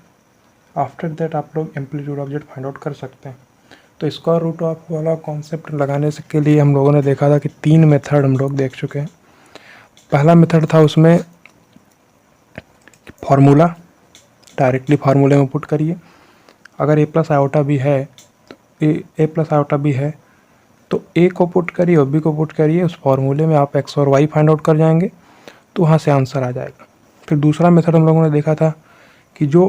आफ्टर दैट आप लोग amplitude of Z find out कर सकते हैं। तो स्क्वायर रूट ऑफ वाला कॉन्सेप्ट लगाने से के लिए हम लोगों ने देखा था कि 3 मेथड हम लोग देख चुके हैं। पहला मेथड था उसमें फार्मूला, डायरेक्टली फार्मूले में पुट करिए। अगर a + आयोटा भी है तो a + आयोटा भी है तो a को पुट करिए और b को पुट करिए, उस फार्मूले में आप x और y फाइंड आउट कर जाएंगे तो वहाँ से आंसर आ जाएगा। फिर दूसरा मेथड हम लोगों ने देखा था कि जो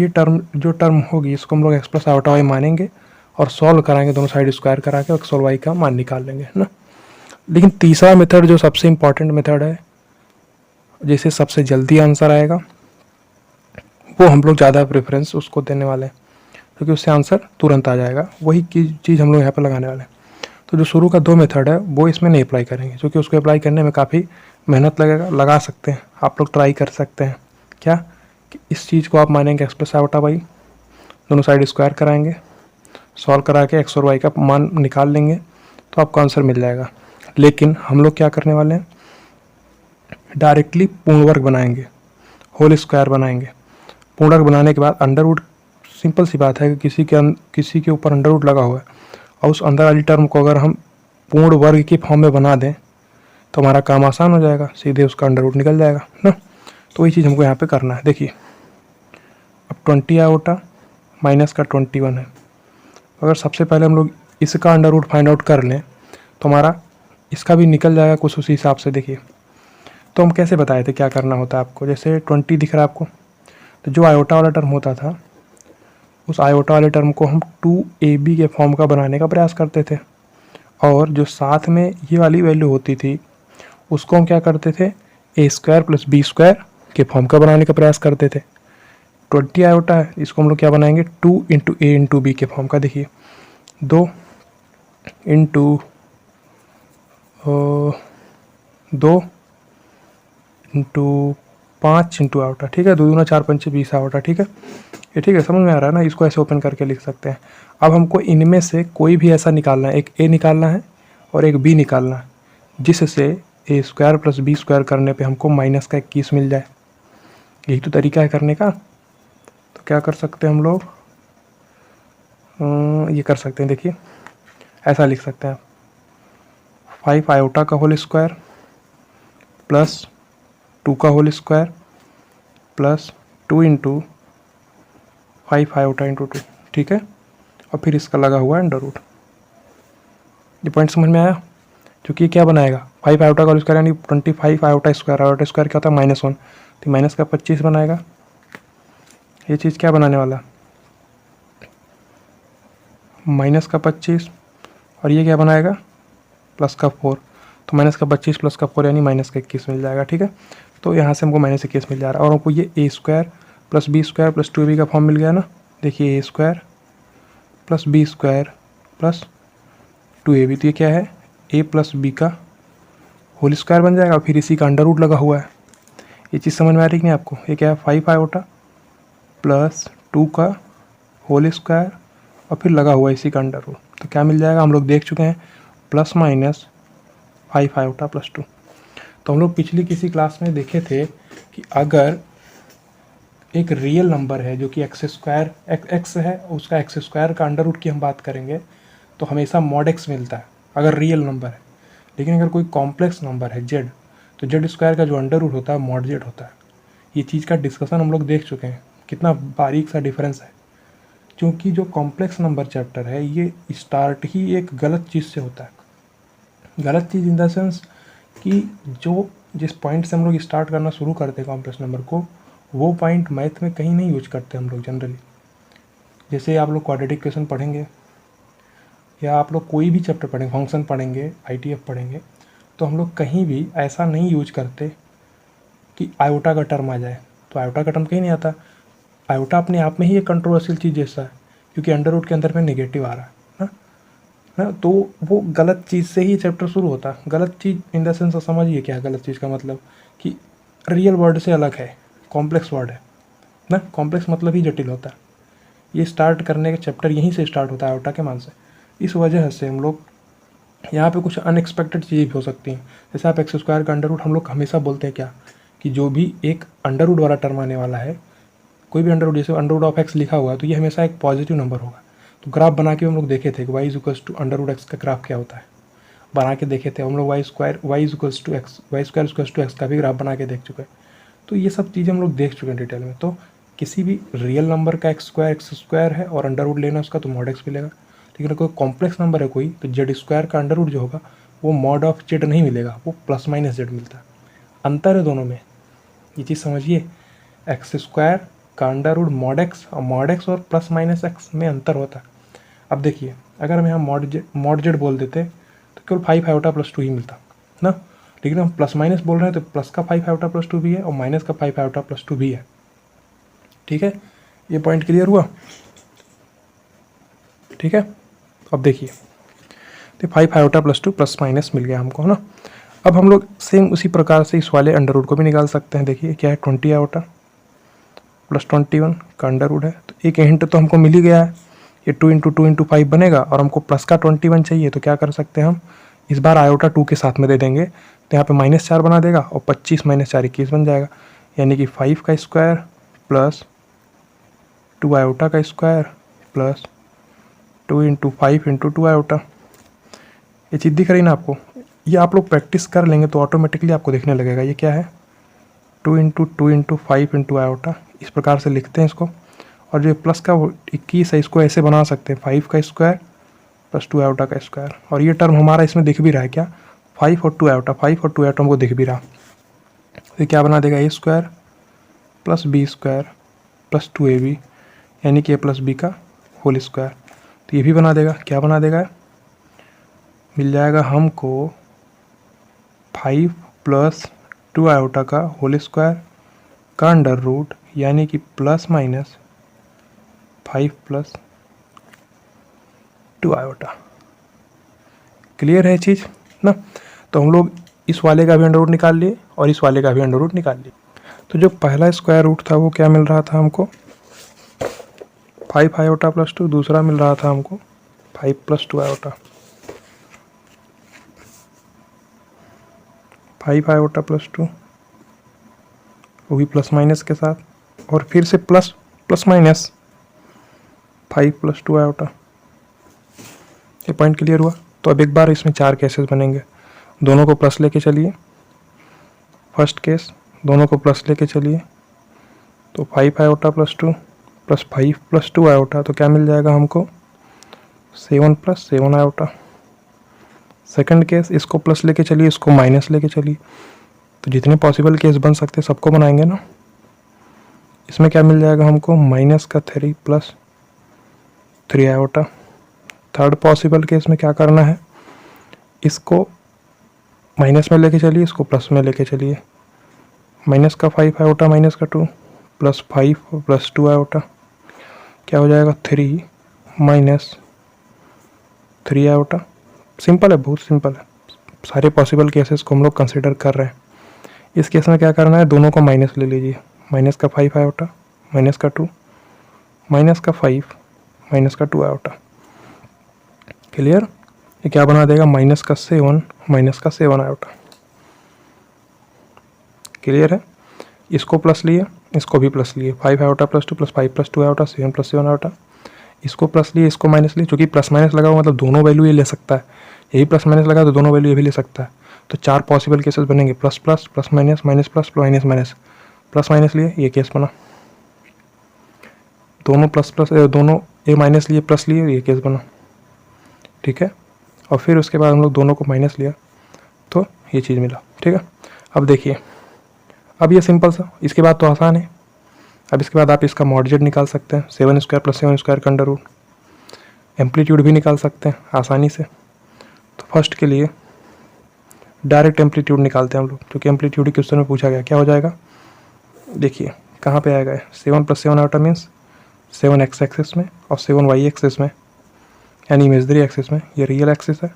टर्म होगी इसको हम लोग x + आयोटा y मानेंगे और सॉल्व कराएंगे, दोनों साइड स्क्वायर करा के x और y का मान निकाल लेंगे, है ना। लेकिन तीसरा मेथड जो सबसे इम्पॉर्टेंट मेथड है, जैसे सबसे जल्दी आंसर आएगा, वो हम लोग ज़्यादा प्रेफरेंस उसको देने वाले हैं क्योंकि उससे आंसर तुरंत आ जाएगा। वही चीज़ हम लोग यहाँ पर लगाने वाले हैं। तो जो शुरू का 2 मेथड है वो इसमें नहीं अप्लाई करेंगे क्योंकि उसको अप्लाई करने में काफ़ी मेहनत लगेगा। लगा सकते हैं, आप लोग ट्राई कर सकते हैं क्या कि इस चीज़ को आप मानेंगे x + आयोटा y, दोनों साइड स्क्वायर कराएंगे सॉल्व करा के एक्स और वाई का मान निकाल लेंगे तो आपको आंसर मिल जाएगा। लेकिन हम लोग क्या करने वाले हैं, डायरेक्टली पूर्ण वर्ग बनाएंगे, होल स्क्वायर बनाएंगे। पूर्ण वर्ग बनाने के बाद अंडर रूट, सिंपल सी बात है कि किसी के ऊपर अंडर रूट लगा हुआ है और उस अंदर वाली टर्म को अगर हम पूर्ण वर्ग की फॉर्म में बना दें तो हमारा काम आसान हो जाएगा, सीधे उसका अंडर रूट निकल जाएगा ना। तो वही चीज़ हमको यहाँ पे करना है। देखिए अब 20 आयोटा माइनस का 21 है। अगर सबसे पहले हम लोग इसका अंडर रूट फाइंड आउट कर लें तो हमारा इसका भी निकल जाएगा कुछ उसी हिसाब से। देखिए तो हम कैसे बताए थे क्या करना होता है आपको, जैसे 20 दिख रहा है आपको, तो जो आयोटा वाला टर्म होता था उस आयोटा वाले टर्म को हम 2ab के फॉर्म का बनाने का प्रयास करते थे, और जो साथ में ये वाली वैल्यू होती थी उसको हम क्या करते थे, a square plus b square के फॉर्म का बनाने का प्रयास करते थे। 20 आयोटा है, इसको हम लोग क्या बनाएंगे, 2 इंटू ए इंटू बी के फॉर्म का। देखिए 2 इंटू 2 इंटू 5 इंटू आयोटा, ठीक है, 2 दूना 4 पंचे 20 आयोटा, ठीक है, ये ठीक है, समझ में आ रहा है ना। इसको ऐसे ओपन करके लिख सकते हैं। अब हमको इनमें से कोई भी ऐसा निकालना है, एक ए निकालना है और एक बी निकालना है, जिससे ए स्क्वायर प्लस बी स्क्वायर करने पे हमको माइनस का 21 मिल जाए। यही तो तरीका है करने का। तो क्या कर सकते हैं हम लोग, ये कर सकते हैं, देखिए ऐसा लिख सकते हैं, 5 आयोटा का होल स्क्वायर प्लस 2 का whole square plus 2 into 5 iota into 2, ठीक है, और फिर इसका लगा हुआ है अंडर रूट। ये पॉइंट समझ में आया, क्योंकि ये क्या बनाएगा, 5 आयोटा का होल स्क्वायर यानी 25 आयोटा स्क्वायर, आयोटा स्क्वायर क्या होता है -1, तो माइनस का 25 बनाएगा। ये चीज़ क्या बनाने वाला, माइनस का 25, और ये क्या बनाएगा, प्लस का 4, तो माइनस का 25 प्लस का 4 यानी माइनस का 21 मिल जाएगा, ठीक है। तो यहाँ से हमको -21 मिल जा रहा है, और हमको ये a square plus b square plus 2ab का फॉर्म मिल गया ना। देखिए a square plus b square plus 2ab, तो ये क्या है, ए प्लस बी का होल स्क्वायर बन जाएगा, फिर इसी का अंडर रूट लगा हुआ है। ये चीज़ समझ में आ रही कि नहीं आपको, ये क्या है, 5 आयोटा प्लस 2 का होल स्क्वायर और फिर लगा हुआ है इसी का अंडर रूट, तो क्या मिल जाएगा, हम लोग देख चुके हैं, प्लस माइनस 5 आयोटा प्लस 2। तो हम लोग पिछली किसी क्लास में देखे थे कि अगर एक रियल नंबर है जो कि एक्स स्क्वायर एक्स है, उसका एक्स स्क्वायर का अंडर रूट की हम बात करेंगे तो हमेशा मॉड एक्स मिलता है अगर रियल नंबर है। लेकिन अगर कोई कॉम्प्लेक्स नंबर है जेड, तो जेड स्क्वायर का जो अंडर रूट होता है मॉड जेड होता है। ये चीज़ का डिस्कशन हम लोग देख चुके हैं, कितना बारीक सा डिफरेंस है। क्योंकि जो कॉम्प्लेक्स नंबर चैप्टर है ये स्टार्ट ही एक गलत चीज़ से होता है। गलत चीज़ इन द सेंस कि जो जिस पॉइंट से हम लोग स्टार्ट करना शुरू करते हैं कॉम्प्लेक्स नंबर को, वो पॉइंट मैथ में कहीं नहीं यूज करते हम लोग जनरली। जैसे आप लोग क्वाड्रेटिक इक्वेशन पढ़ेंगे या आप लोग कोई भी चैप्टर पढ़ेंगे, फंक्शन पढ़ेंगे, आईटीएफ पढ़ेंगे, तो हम लोग कहीं भी ऐसा नहीं यूज करते कि आयोटा का टर्म आ जाए। तो आयोटा का टर्म कहीं नहीं आता। आयोटा अपने आप में ही एक कंट्रोवर्शियल चीज़ जैसा है, क्योंकि अंडर रूट के अंदर में नेगेटिव आ रहा है ना। तो वो गलत चीज़ से ही चैप्टर शुरू होता है। गलत चीज़ इन द सेंस समझिए क्या है गलत चीज़ का मतलब, कि रियल वर्ड से अलग है, कॉम्प्लेक्स वर्ड है ना। कॉम्प्लेक्स मतलब ही जटिल होता है। ये स्टार्ट करने का चैप्टर यहीं से स्टार्ट होता है आयोटा के मान से। इस वजह से हम लोग यहाँ पे कुछ अनएक्सपेक्टेड चीज़ें भी हो सकती हैं। जैसे आप एक्स स्क्वायर का अंडर रूट, हम लोग हमेशा बोलते हैं क्या, कि जो भी एक अंडर रूट वाला टर्म आने वाला है, कोई भी अंडर रूट, जैसे अंडर रूट ऑफ एक्स लिखा हुआ है तो ये हमेशा एक पॉजिटिव नंबर होगा। तो ग्राफ बना के हम लोग देखे थे कि y is equals to under root x का ग्राफ क्या होता है, बना के देखे थे हम लोग। Y is equals to x, y square equals to x का भी ग्राफ बना के देख चुके हैं। तो ये सब चीज़ें हम लोग देख चुके हैं डिटेल में। तो किसी भी रियल नंबर का एक्स स्क्वायर है और अंडर रूट लेना उसका, तो मॉड एक्स मिलेगा। लेकिन कोई कॉम्प्लेक्स नंबर है कोई, तो जेड स्क्वायर का अंडर रूट जो होगा वो मॉड ऑफ जेड नहीं मिलेगा, वो प्लस माइनस जेड मिलता है। अंतर है दोनों में, ये चीज़ समझिए। एक्स स्क्वायर का अंडर रूट मॉड एक्स और प्लस माइनस एक्स में अंतर होता है। अब देखिए, अगर हम यहाँ मॉड जेड बोल देते तो केवल 5 आयोटा प्लस 2 ही मिलता ना। लेकिन हम प्लस माइनस बोल रहे हैं तो प्लस का 5 आयोटा प्लस 2 भी है और माइनस का 5 आयोटा प्लस 2 भी है। ठीक है, ये पॉइंट क्लियर हुआ। ठीक है, अब देखिए, तो 5 आयोटा प्लस 2 प्लस माइनस मिल गया हमको, है ना। अब हम लोग सेम उसी प्रकार से इस वाले अंडर रूट को भी निकाल सकते हैं। देखिए क्या है, 20 आयोटा प्लस 21 का अंडर रूट है। तो एक हिंट तो हमको मिल ही गया है, ये 2 × 2 × 5 बनेगा और हमको प्लस का 21 चाहिए, तो क्या कर सकते हैं हम, इस बार आयोटा 2 के साथ में दे देंगे, तो यहाँ पे -4 बना देगा और 25 - 4 21 बन जाएगा, यानी कि 5 का स्क्वायर प्लस 2 आयोटा का स्क्वायर प्लस 2 × 5 × 2 आयोटा। ये चीज़ दिख रही ना आपको, ये आप लोग प्रैक्टिस कर लेंगे तो ऑटोमेटिकली आपको देखने लगेगा। ये क्या है, 2 × 2 × 5 × आयोटा, इस प्रकार से लिखते हैं इसको। और जो प्लस का 21 है, इसको ऐसे बना सकते हैं, 5 का स्क्वायर प्लस 2 आयोटा का स्क्वायर। और ये टर्म हमारा इसमें दिख भी रहा है क्या, 5 और 2 आयोटा, 5 और 2 आयोटा हमको दिख भी रहा। तो ये क्या बना देगा, a square plus b square plus 2ab, यानी कि a प्लस b का होल स्क्वायर। तो ये भी बना देगा, क्या बना देगा, मिल जाएगा हमको 5 + 2 आयोटा का होल स्क्वायर का अंडर रूट, यानी कि ±5 + 2 आयोटा। क्लियर है चीज़ ना। तो हम लोग इस वाले का भी अंडर रूट निकाल लिए और इस वाले का भी अंडर रूट निकाल लिए। तो जो पहला स्क्वायर रूट था वो क्या मिल रहा था हमको, 5 आयोटा + 2, दूसरा मिल रहा था हमको 5 + 2 आयोटा, 5 आयोटा + 2, वो भी प्लस माइनस के साथ, और फिर से प्लस ± 5 + 2 आयोटा। ये पॉइंट क्लियर हुआ। तो अब एक बार इसमें 4 केसेस बनेंगे, दोनों को प्लस लेके चलिए। फर्स्ट केस, दोनों को प्लस लेके चलिए, तो 5 आयोटा + 2 + 5 + 2 आयोटा, तो क्या मिल जाएगा हमको, 7 + 7 आयोटा। सेकंड केस, इसको प्लस लेके चलिए, इसको माइनस लेके चलिए, तो जितने पॉसिबल केस बन सकते हैं सबको बनाएंगे ना। इसमें क्या मिल जाएगा हमको, -3 + 3 आयोटा। थर्ड पॉसिबल केस में क्या करना है, इसको माइनस में लेके चलिए, इसको प्लस में लेके चलिए, -5 आयोटा -2 + 5 + 2 आयोटा, क्या हो जाएगा, 3 - 3 आयोटा। सिंपल है, बहुत सिंपल है। सारे पॉसिबल केसेस को हम लोग कंसिडर कर रहे हैं। इस केस में क्या करना है, दोनों को माइनस ले लीजिए, -5 आयोटा -2 -5 -2 आयोटा। क्लियर। ये क्या बना देगा, -7 -7 आयोटा। क्लियर है। इसको प्लस लिए, इसको भी प्लस लिए, 5 आयोटा + 2 + 5 + 2 आयोटा, 7 + 7 आयोटा। इसको प्लस लिए, इसको माइनस लिए, चूँकि प्लस माइनस लगा हुआ मतलब दोनों वैल्यू ये ले सकता है, यही प्लस माइनस लगा तो दोनों वैल्यू ये भी ले सकता है। तो 4 पॉसिबल केसेस बनेंगे, plus plus plus minus minus plus minus minus, plus minus लिए, ये केस बना। दोनों प्लस प्लस, दोनों ए माइनस लिए प्लस लिए, ये केस बना। ठीक है। और फिर उसके बाद हम लोग दोनों को माइनस लिया तो ये चीज़ मिला। ठीक है। अब देखिए, अब ये सिंपल सा, इसके बाद तो आसान है। अब इसके बाद आप इसका मॉडजेट निकाल सकते हैं, 7 स्क्वायर + 7 स्क्वायर का अंडर रूट। एम्पलीट्यूड भी निकाल सकते हैं आसानी से। तो फर्स्ट के लिए डायरेक्ट एम्पलीट्यूड निकालते हैं हम लोग, क्योंकि एम्पलीट्यूड क्वेश्चन में पूछा गया। क्या हो जाएगा, देखिए कहाँ पे आएगा, 7 + 7 आयोटा मीन्स 7 x एक्सिस में और 7 y एक्सिस में, यानी इमेजनरी एक्सिस में। ये रियल एक्सिस है,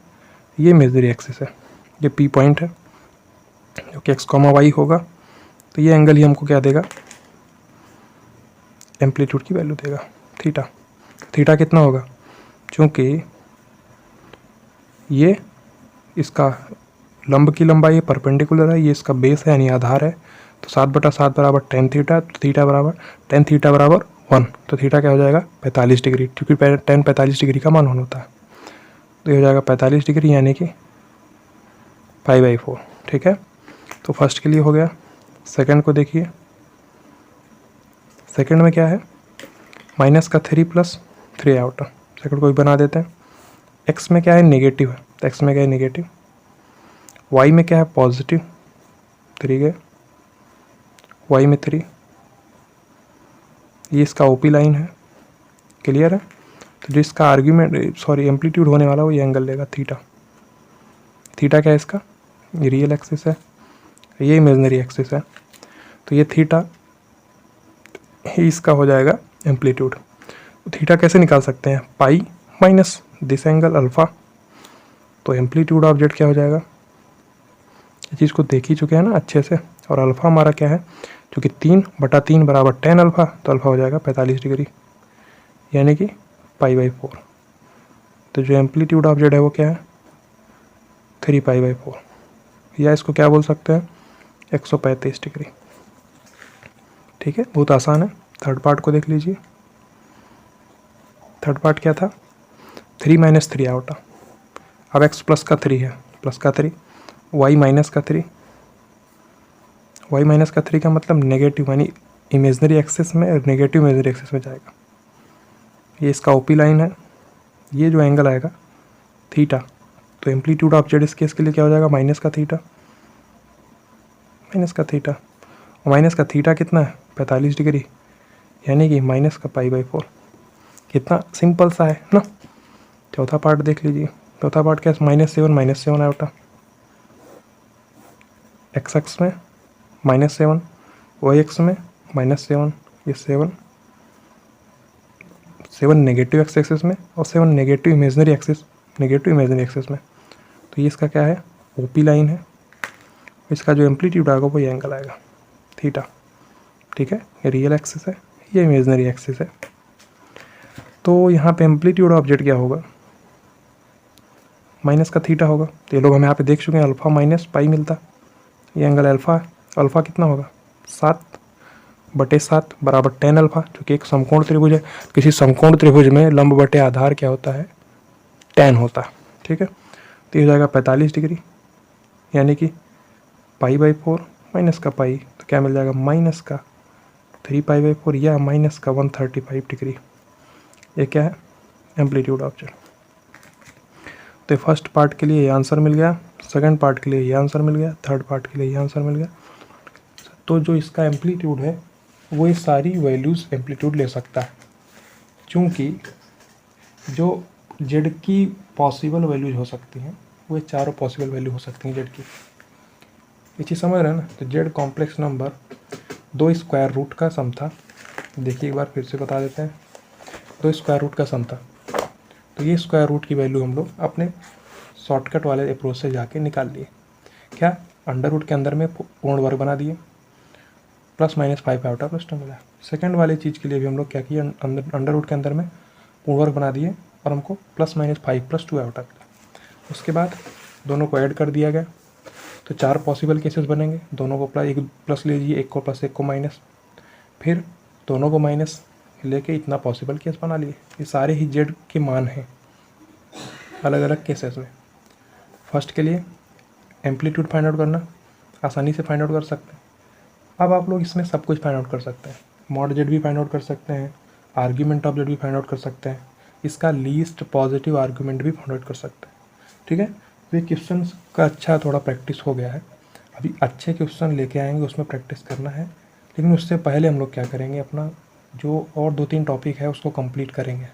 ये इमेजनरी एक्सिस है, ये पी पॉइंट है जो कि x, y होगा। तो ये एंगल ही हमको क्या देगा, एम्पलीट्यूड की वैल्यू देगा, थीटा। थीटा कितना होगा, क्योंकि ये इसका लंब की लंबाई परपेंडिकुलर है, ये इसका बेस है यानी आधार है। तो 7/7 बराबर tan थीटा, तो थीटा बराबर tan थीटा बराबर 1। तो थीटा क्या हो जाएगा, 45 डिग्री, क्योंकि tan 45 डिग्री का मान 1 होता है। तो ये हो जाएगा 45 डिग्री, यानी कि 5/4। ठीक है। तो फर्स्ट के लिए हो गया। सेकंड को देखिए, सेकंड में क्या है, -3 + 3 आयोटा। सेकंड को भी बना देते हैं। एक्स में क्या है, नेगेटिव है, तो एक्स में क्या है, नेगेटिव। वाई में क्या है, पॉजिटिव, 3 गए, वाई में 3। ये इसका ओपी लाइन है। क्लियर है। तो जो इसका आर्ग्यूमेंट, सॉरी एम्पलीट्यूड होने वाला वो ये एंगल लेगा, थीटा। थीटा क्या है इसका, ये रियल एक्सिस है, ये इमेजनरी एक्सिस है। तो ये थीटा ही इसका हो जाएगा एम्पलीट्यूड। तो थीटा कैसे निकाल सकते हैं, pi minus this angle alpha. तो एम्पलीट्यूड ऑफ जेट क्या हो जाएगा, ये चीज़ को देख ही चुके हैं ना अच्छे से। और अल्फ़ा हमारा क्या है, क्योंकि 3/3 बराबर tan अल्फ़ा, तो अल्फ़ा हो जाएगा 45 डिग्री, यानी कि π/4। तो जो एम्पलीट्यूड ऑफ जेड है वो क्या है 3π/4, या इसको क्या बोल सकते हैं 135 डिग्री। ठीक है, बहुत आसान है। थर्ड पार्ट को देख लीजिए। थर्ड पार्ट क्या था 3 - 3 आउटा। अब x प्लस का 3 है, प्लस का 3, y माइनस का 3, y माइनस का 3 का मतलब नेगेटिव, यानी इमेजनरी एक्सेस में नेगेटिव इमेजनरी एक्सेस में जाएगा। ये इसका ओपी लाइन है। ये जो एंगल आएगा थीटा, तो एम्पलीट्यूड ऑफ जेड इस केस के लिए क्या हो जाएगा माइनस का थीटा, माइनस का थीटा। और माइनस का थीटा कितना है 45 डिग्री, यानी कि माइनस का π/4। कितना सिंपल सा है ना। चौथा पार्ट देख लीजिए। चौथा पार्ट क्या है -7 आउटा, एक्स एक्स में -7, वाई एक्स में -7, ये 7 नेगेटिव एक्स एक्सिस में और 7 नेगेटिव इमेजनरी एक्सिस में। तो ये इसका क्या है ओपी लाइन है। इसका जो एम्पलीट्यूड आएगा वो ये एंगल आएगा थीटा। ठीक है, ये रियल एक्सिस है, ये इमेजनरी एक्सिस है। तो यहाँ पे एम्पलीट्यूड ऑफ जेड क्या होगा माइनस का थीटा होगा। तो ये लोग हम यहाँ पे देख चुके हैं अल्फ़ा माइनस पाई मिलता। ये एंगल अल्फ़ा है। अल्फ़ा कितना होगा 7/7 बराबर tan अल्फ़ा, क्योंकि एक समकोण त्रिभुज है। किसी समकोण त्रिभुज में लंब बटे आधार क्या होता है tan होता है। ठीक है, तो ये हो जाएगा 45 डिग्री, यानी कि π/4 माइनस का पाई, तो क्या मिल जाएगा माइनस का 3π/4 या माइनस का 135 डिग्री। ये क्या है एम्पलीट्यूड ऑफ जेड। तो फर्स्ट पार्ट के लिए ये आंसर मिल गया, सेकंड पार्ट के लिए ये आंसर मिल गया, थर्ड पार्ट के लिए ये आंसर मिल गया। तो जो इसका एम्पलीट्यूड है वो ये सारी वैल्यूज़ एम्पलीट्यूड ले सकता है, क्योंकि जो जेड की पॉसिबल वैल्यूज हो सकती हैं वो ये चारों पॉसिबल वैल्यू हो सकती हैं जेड की। ये चीज़ समझ रहे हैं ना। तो z complex number 2 square root का सम था। देखिए एक बार फिर से बता देते हैं, 2 स्क्वायर रूट का सम था। तो ये स्क्वायर रूट की वैल्यू हम लोग अपने शॉर्टकट वाले अप्रोच से जाके निकाल लिए। क्या अंडर रूट के अंदर में पूर्ण वर्ग बना दिए, +-5 आउटा +2 मिला। सेकंड वाली चीज़ के लिए भी हम लोग क्या किए, अंडर रूट के अंदर में पूर्ण वर्ग बना दिए और हमको +-5 +2 आउटा मिला। उसके बाद दोनों को ऐड कर दिया गया, तो 4 पॉसिबल केसेस बनेंगे। दोनों को एक प्लस लीजिए, एक को प्लस एक को माइनस, फिर दोनों को माइनस लेके इतना पॉसिबल केस बना लिए। ये सारे ही जेड के मान हैं अलग अलग केसेस में। फर्स्ट के लिए एम्पलीट्यूड फाइंड आउट करना आसानी से फाइंड आउट कर सकते हैं। अब आप लोग इसमें सब कुछ फाइंड आउट कर सकते हैं। मॉड जेड भी फाइंड आउट कर सकते हैं, आर्ग्यूमेंट ऑफ जेड भी फाइंड आउट कर सकते हैं, इसका लीस्ट पॉजिटिव आर्ग्यूमेंट भी फाइंड आउट कर सकते हैं। ठीक है, तो ये क्वेश्चन का अच्छा थोड़ा प्रैक्टिस हो गया है। अभी अच्छे क्वेश्चन लेके आएंगे, उसमें प्रैक्टिस करना है। लेकिन उससे पहले हम लोग क्या करेंगे, अपना जो और 2-3 टॉपिक है उसको कंप्लीट करेंगे।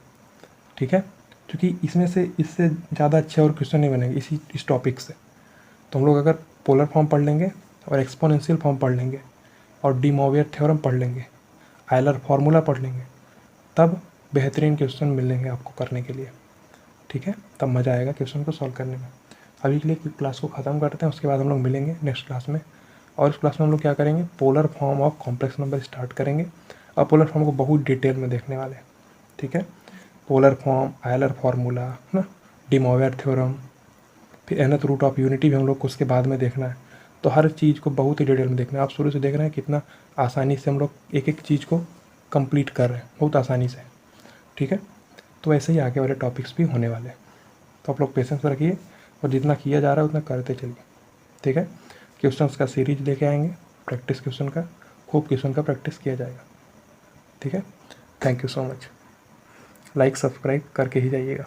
ठीक है, क्योंकि इसमें से इससे ज़्यादा अच्छे और क्वेश्चन नहीं बनेंगे इस टॉपिक से। तो हम लोग अगर पोलर फॉर्म पढ़ लेंगे और एक्सपोनेंशियल फॉर्म पढ़ लेंगे और डी मोवियर थ्योरम पढ़ लेंगे, आयलर फार्मूला पढ़ लेंगे, तब बेहतरीन क्वेश्चन मिलेंगे आपको करने के लिए। ठीक है, तब मज़ा आएगा क्वेश्चन को सॉल्व करने में। अभी के लिए क्लास को ख़त्म करते हैं, उसके बाद हम लोग मिलेंगे नेक्स्ट क्लास में। और इस क्लास में हम लोग क्या करेंगे, polar form of complex number start करेंगे और पोलर फॉर्म को बहुत डिटेल में देखने वाले हैं। ठीक है, पोलर फॉर्म, आयलर फार्मूला ना, डी मोवियर थ्योरम, फिर nth रूट ऑफ यूनिटी भी हम लोग को उसके बाद में देखना है। तो हर चीज़ को बहुत ही डिटेल में देखना है। आप शुरू से देख रहे हैं कितना आसानी से हम लोग एक एक चीज़ को कंप्लीट कर रहे हैं, बहुत आसानी से। ठीक है, तो ऐसे ही आगे वाले टॉपिक्स भी होने वाले हैं। तो आप लोग पेशेंस रखिए और जितना किया जा रहा है उतना करते चलिए। ठीक है, क्वेश्चंस का सीरीज लेके आएंगे, प्रैक्टिस क्वेश्चन का, खूब क्वेश्चन का प्रैक्टिस किया जाएगा। ठीक है, thank you so much. Like subscribe करके ही जाइएगा।